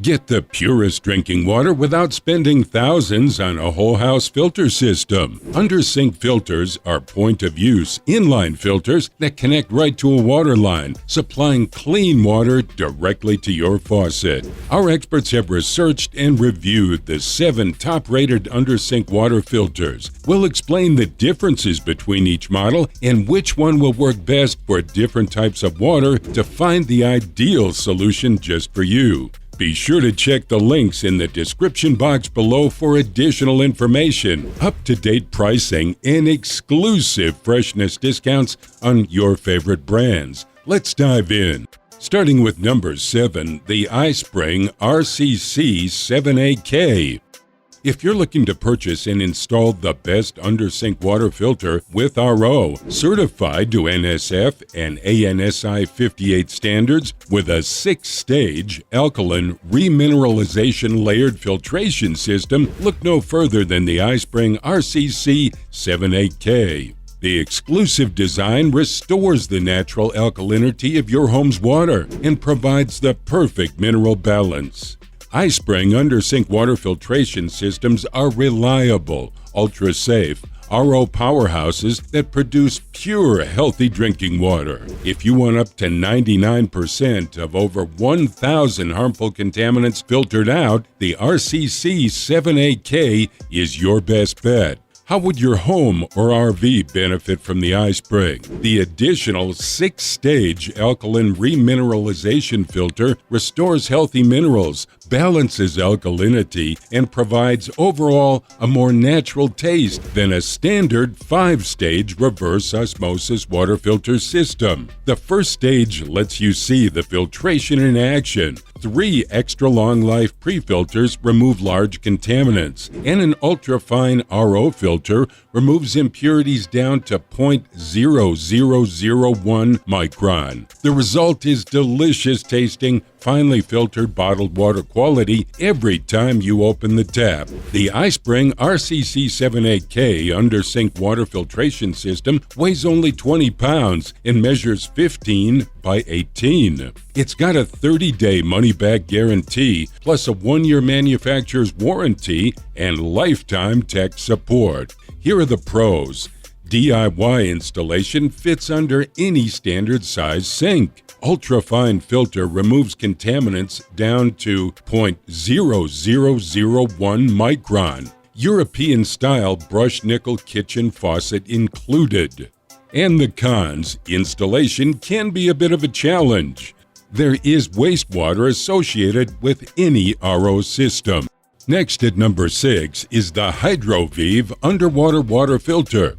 Get the purest drinking water without spending thousands on a whole house filter system. Under-sink filters are point-of-use, inline filters that connect right to a water line, supplying clean water directly to your faucet. Our experts have researched and reviewed the 7 top-rated under-sink water filters. We'll explain the differences between each model and which one will work best for different types of water to find the ideal solution just for you. Be sure to check the links in the description box below for additional information, up-to-date pricing, and exclusive Freshnss discounts on your favorite brands. Let's dive in. Starting with number 7, the iSpring RCC 7AK. If you're looking to purchase and install the best under-sink water filter with RO, certified to NSF and ANSI 58 standards with a 6-stage alkaline remineralization layered filtration system, look no further than the iSpring RCC 7AK. The exclusive design restores the natural alkalinity of your home's water and provides the perfect mineral balance. iSpring under-sink water filtration systems are reliable, ultra-safe, RO powerhouses that produce pure, healthy drinking water. If you want up to 99% of over 1,000 harmful contaminants filtered out, the RCC 7AK is your best bet. How would your home or RV benefit from the iSpring? The additional 6-stage alkaline remineralization filter restores healthy minerals, balances alkalinity, and provides overall a more natural taste than a standard 5-stage reverse osmosis water filter system. The first stage lets you see the filtration in action. 3 extra long-life pre-filters remove large contaminants, and an ultra-fine RO filter removes impurities down to 0.0001 micron. The result is delicious tasting, finely filtered bottled water quality every time you open the tap. The iSpring RCC 7AK under-sink water filtration system weighs only 20 pounds and measures 15 by 18. It's got a 30-day money-back guarantee, plus a 1-year manufacturer's warranty and lifetime tech support. Here are the pros. DIY installation fits under any standard size sink. Ultra-fine filter removes contaminants down to 0.0001 micron. European-style brushed nickel kitchen faucet included. And the cons: installation can be a bit of a challenge. There is wastewater associated with any RO system. Next at number 6 is the Hydroviv underwater water filter.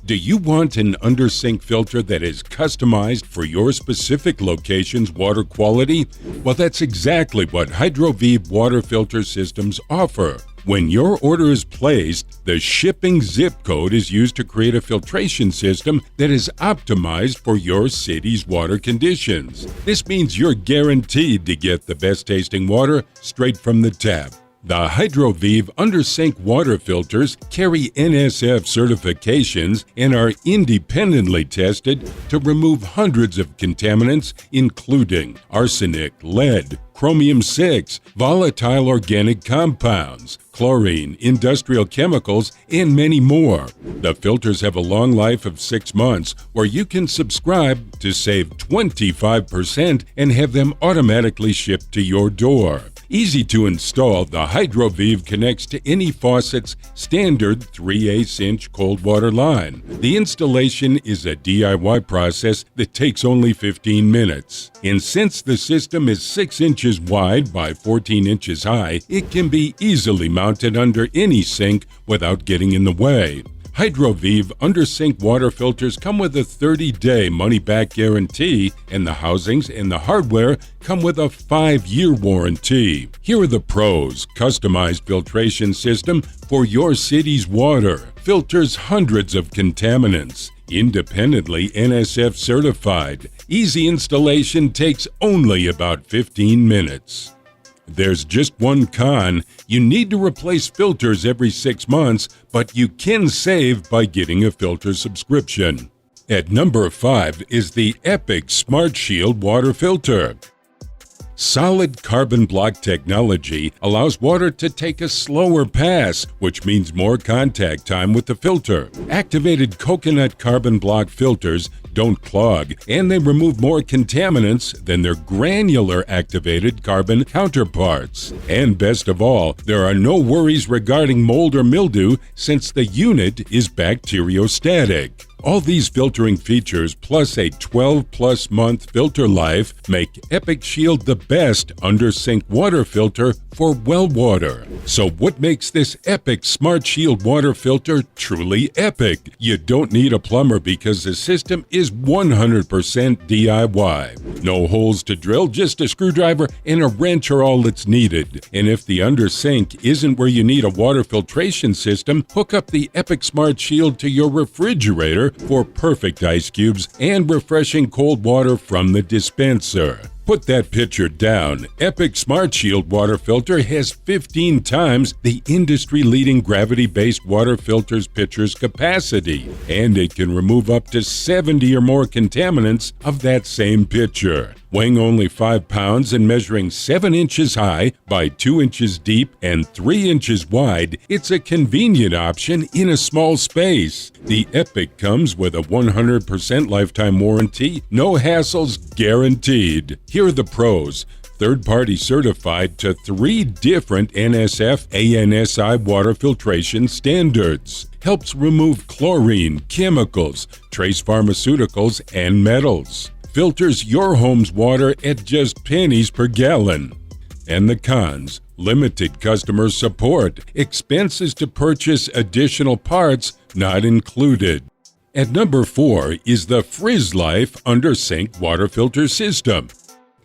Do you want an under-sink filter that is customized for your specific location's water quality? Well, that's exactly what Hydroviv water filter systems offer. When your order is placed, the shipping zip code is used to create a filtration system that is optimized for your city's water conditions. This means you're guaranteed to get the best tasting water straight from the tap. The Hydroviv under-sink water filters carry NSF certifications and are independently tested to remove hundreds of contaminants, including arsenic, lead, chromium-6, volatile organic compounds, chlorine, industrial chemicals, and many more. The filters have a long life of 6 months, where you can subscribe to save 25% and have them automatically shipped to your door. Easy to install, the Hydroviv connects to any faucet's standard 3/8-inch cold water line. The installation is a DIY process that takes only 15 minutes. And since the system is 6 inches wide by 14 inches high, it can be easily mounted under any sink without getting in the way. Hydroviv under-sink water filters come with a 30-day money-back guarantee, and the housings and the hardware come with a 5-year warranty. Here are the pros: customized filtration system for your city's water, filters hundreds of contaminants, independently NSF certified, easy installation, takes only about 15 minutes. There's just one con: you need to replace filters every 6 months, but you can save by getting a filter subscription. At number 5 is the Epic Smart Shield water filter. Solid carbon block technology allows water to take a slower pass, which means more contact time with the filter. Activated coconut carbon block filters don't clog, and they remove more contaminants than their granular activated carbon counterparts. And best of all, there are no worries regarding mold or mildew since the unit is bacteriostatic. All these filtering features plus a 12+ month filter life make Epic Shield the best under-sink water filter for well water. So what makes this Epic Smart Shield water filter truly epic? You don't need a plumber because the system is 100% DIY. No holes to drill, just a screwdriver and a wrench are all that's needed. And if the under-sink isn't where you need a water filtration system, hook up the Epic Smart Shield to your refrigerator for perfect ice cubes and refreshing cold water from the dispenser. Put that picture down. Epic Smart Shield water filter has 15 times the industry-leading gravity-based water filter's pitcher's capacity, and it can remove up to 70 or more contaminants of that same pitcher. Weighing only 5 pounds and measuring 7 inches high by 2 inches deep and 3 inches wide, it's a convenient option in a small space. The Epic comes with a 100% lifetime warranty, no hassles guaranteed. Here are the pros. Third-party certified to 3 different NSF ANSI water filtration standards. Helps remove chlorine, chemicals, trace pharmaceuticals, and metals. Filters your home's water at just pennies per gallon. And the cons: limited customer support, expenses to purchase additional parts not included. At number 4 is the FrizzLife under-sink water filter system.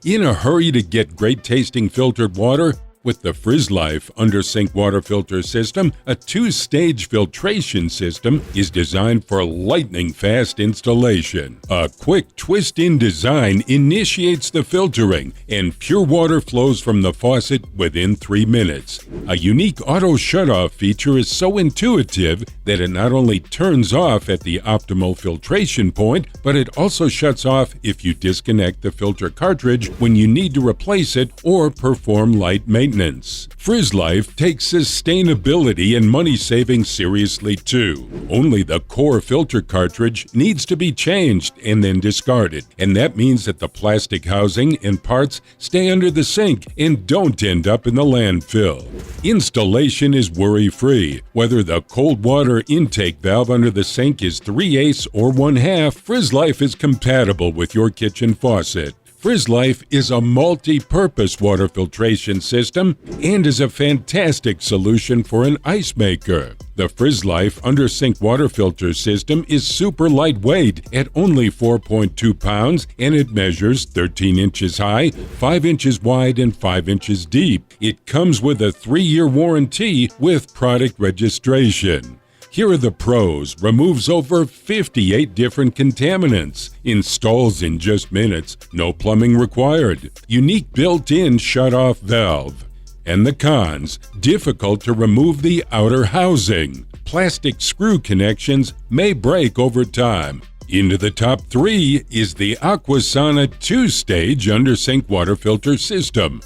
In a hurry to get great-tasting filtered water? With the FrizzLife under-sink water filter system, a 2-stage filtration system is designed for lightning-fast installation. A quick twist-in design initiates the filtering, and pure water flows from the faucet within 3 minutes. A unique auto shut-off feature is so intuitive that it not only turns off at the optimal filtration point, but it also shuts off if you disconnect the filter cartridge when you need to replace it or perform light maintenance. FrizzLife takes sustainability and money saving seriously too. Only the core filter cartridge needs to be changed and then discarded, and that means that the plastic housing and parts stay under the sink and don't end up in the landfill. Installation is worry-free. Whether the cold water intake valve under the sink is 3/8 or 1/2, FrizzLife is compatible with your kitchen faucet. FrizzLife is a multi-purpose water filtration system and is a fantastic solution for an ice maker. The FrizzLife under-sink water filter system is super lightweight at only 4.2 pounds, and it measures 13 inches high, 5 inches wide, and 5 inches deep. It comes with a 3-year warranty with product registration. Here are the pros: removes over 58 different contaminants, installs in just minutes, no plumbing required, unique built-in shut-off valve. And the cons: difficult to remove the outer housing. Plastic screw connections may break over time. Into the top 3 is the Aquasana 2-stage under-sink water filter system.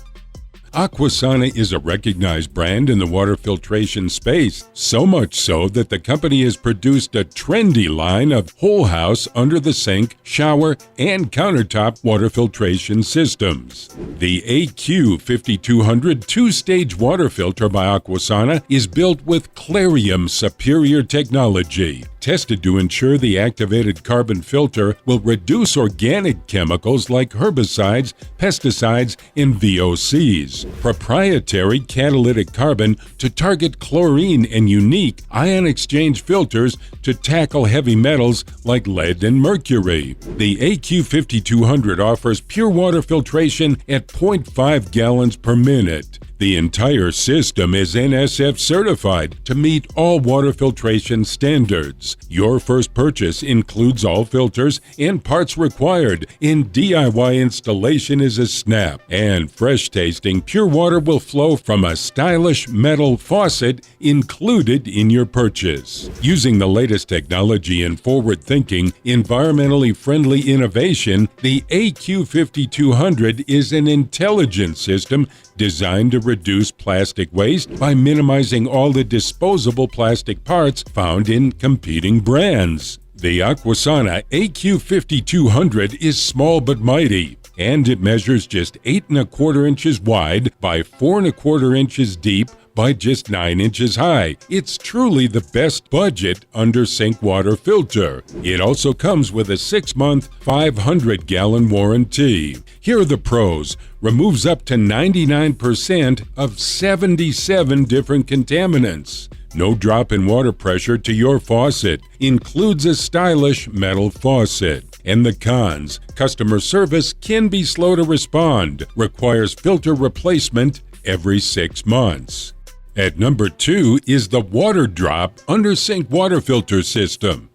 Aquasana is a recognized brand in the water filtration space, so much so that the company has produced a trendy line of whole house under the sink, shower, and countertop water filtration systems. The AQ5200 2-stage water filter by Aquasana is built with Clarium superior technology, tested to ensure the activated carbon filter will reduce organic chemicals like herbicides, pesticides, and VOCs. Proprietary catalytic carbon to target chlorine and unique ion exchange filters to tackle heavy metals like lead and mercury. The AQ5200 offers pure water filtration at 0.5 gallons per minute. The entire system is NSF certified to meet all water filtration standards. Your first purchase includes all filters and parts required, and DIY installation is a snap. And fresh-tasting pure water will flow from a stylish metal faucet included in your purchase. Using the latest technology and forward-thinking, environmentally friendly innovation, the AQ5200 is an intelligent system designed to reduce plastic waste by minimizing all the disposable plastic parts found in competing brands. The Aquasana AQ5200 is small but mighty, and it measures just 8 1/4 inches wide by 4 1/4 inches deep by just 9 inches high. It's truly the best budget under-sink water filter. It also comes with a 6-month, 500-gallon warranty. Here are the pros. Removes up to 99% of 77 different contaminants. No drop in water pressure to your faucet. Includes a stylish metal faucet. And the cons: customer service can be slow to respond. Requires filter replacement every 6 months. At number 2 is the Waterdrop under-sink water filter system.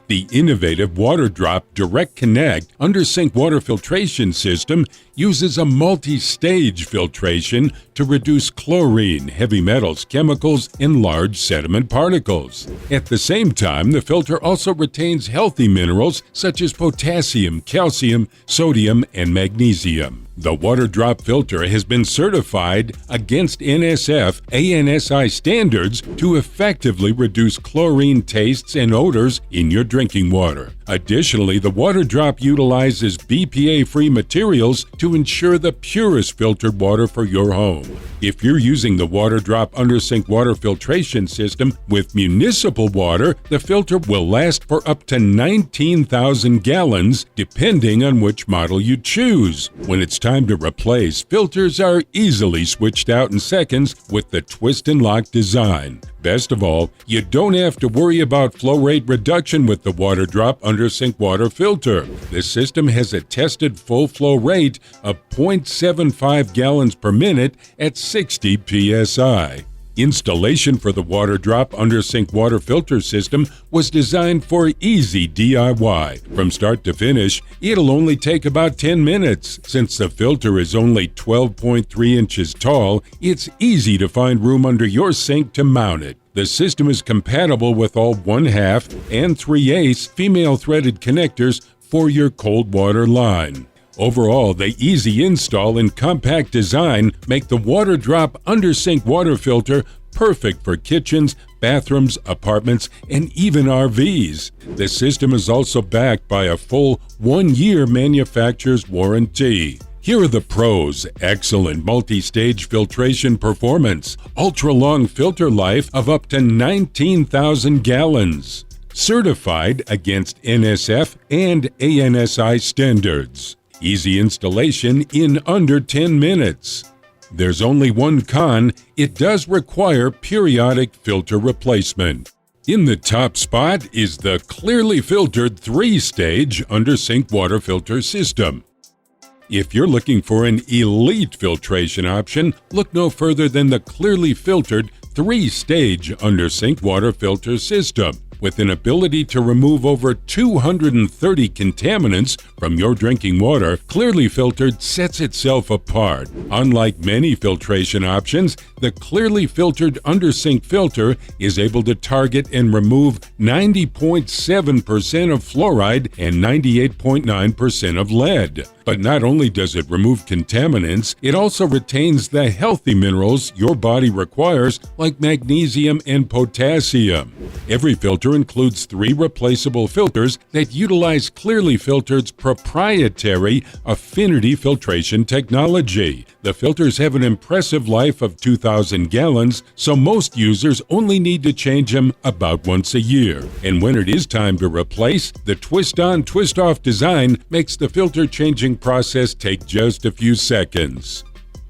The innovative Waterdrop Direct Connect under-sink water filtration system uses a multi-stage filtration to reduce chlorine, heavy metals, chemicals, and large sediment particles. At the same time, the filter also retains healthy minerals such as potassium, calcium, sodium, and magnesium. The Waterdrop filter has been certified against NSF ANSI standards to effectively reduce chlorine tastes and odors in your drinking water. Additionally, the Waterdrop utilizes BPA-free materials to ensure the purest filtered water for your home. If you're using the Waterdrop under-sink water filtration system with municipal water, the filter will last for up to 19,000 gallons, depending on which model you choose. When it's time to replace, filters are easily switched out in seconds with the twist and lock design. Best of all, you don't have to worry about flow rate reduction with the Waterdrop under-sink water filter. This system has a tested full flow rate of 0.75 gallons per minute at 60 psi. Installation for the Waterdrop under-sink water filter system was designed for easy DIY. From start to finish, it'll only take about 10 minutes. Since the filter is only 12.3 inches tall, it's easy to find room under your sink to mount it. The system is compatible with all 1/2 and 3/8 female threaded connectors for your cold water line. Overall, the easy install and compact design make the Waterdrop under-sink water filter perfect for kitchens, bathrooms, apartments, and even RVs. The system is also backed by a full 1-year manufacturer's warranty. Here are the pros: excellent multi-stage filtration performance, ultra-long filter life of up to 19,000 gallons, certified against NSF and ANSI standards. Easy installation in under 10 minutes. There's only one con: it does require periodic filter replacement. In the top spot is the clearly filtered 3-stage under-sink water filter system. If you're looking for an elite filtration option, look no further than the clearly filtered 3-stage under-sink water filter system. With an ability to remove over 230 contaminants from your drinking water, Clearly Filtered sets itself apart. Unlike many filtration options, the Clearly Filtered under-sink filter is able to target and remove 90.7% of fluoride and 98.9% of lead. But not only does it remove contaminants, it also retains the healthy minerals your body requires, like magnesium and potassium. Every filter includes 3 replaceable filters that utilize Clearly Filtered's proprietary affinity filtration technology. The filters have an impressive life of 2,000 gallons, so most users only need to change them about once a year. And when it is time to replace, the twist-on, twist-off design makes the filter changing process take just a few seconds.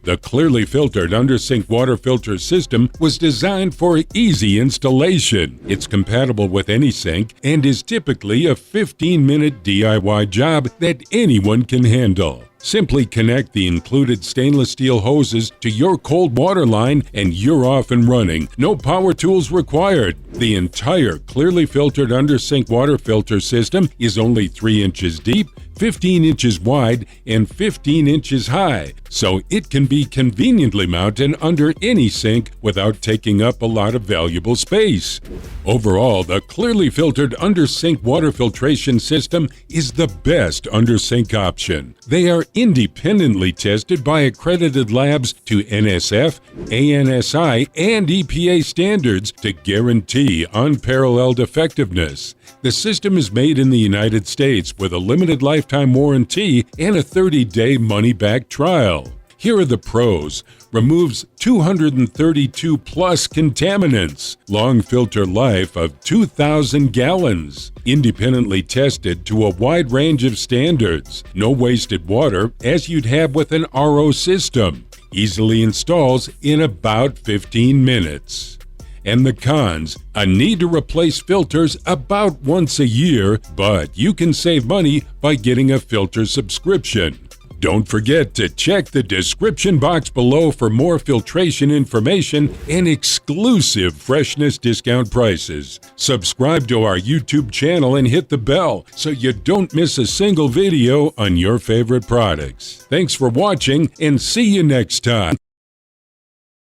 The Clearly Filtered under-sink water filter system was designed for easy installation. It's compatible with any sink and is typically a 15-minute DIY job that anyone can handle. Simply connect the included stainless steel hoses to your cold water line and you're off and running. No power tools required. The entire clearly filtered under-sink water filter system is only 3 inches deep, 15 inches wide, and 15 inches high, so it can be conveniently mounted under any sink without taking up a lot of valuable space. Overall, the clearly filtered under-sink water filtration system is the best under-sink option. They are independently tested by accredited labs to NSF, ANSI, and EPA standards to guarantee unparalleled effectiveness. The system is made in the United States with a limited lifetime warranty and a 30-day money-back trial. Here are the pros. Removes 232 plus contaminants. Long filter life of 2,000 gallons. Independently tested to a wide range of standards. No wasted water as you'd have with an RO system. Easily installs in about 15 minutes. And the cons: a need to replace filters about once a year, but you can save money by getting a filter subscription. Don't forget to check the description box below for more filtration information and exclusive Freshnss discount prices. Subscribe to our YouTube channel and hit the bell so you don't miss a single video on your favorite products. Thanks for watching and see you next time.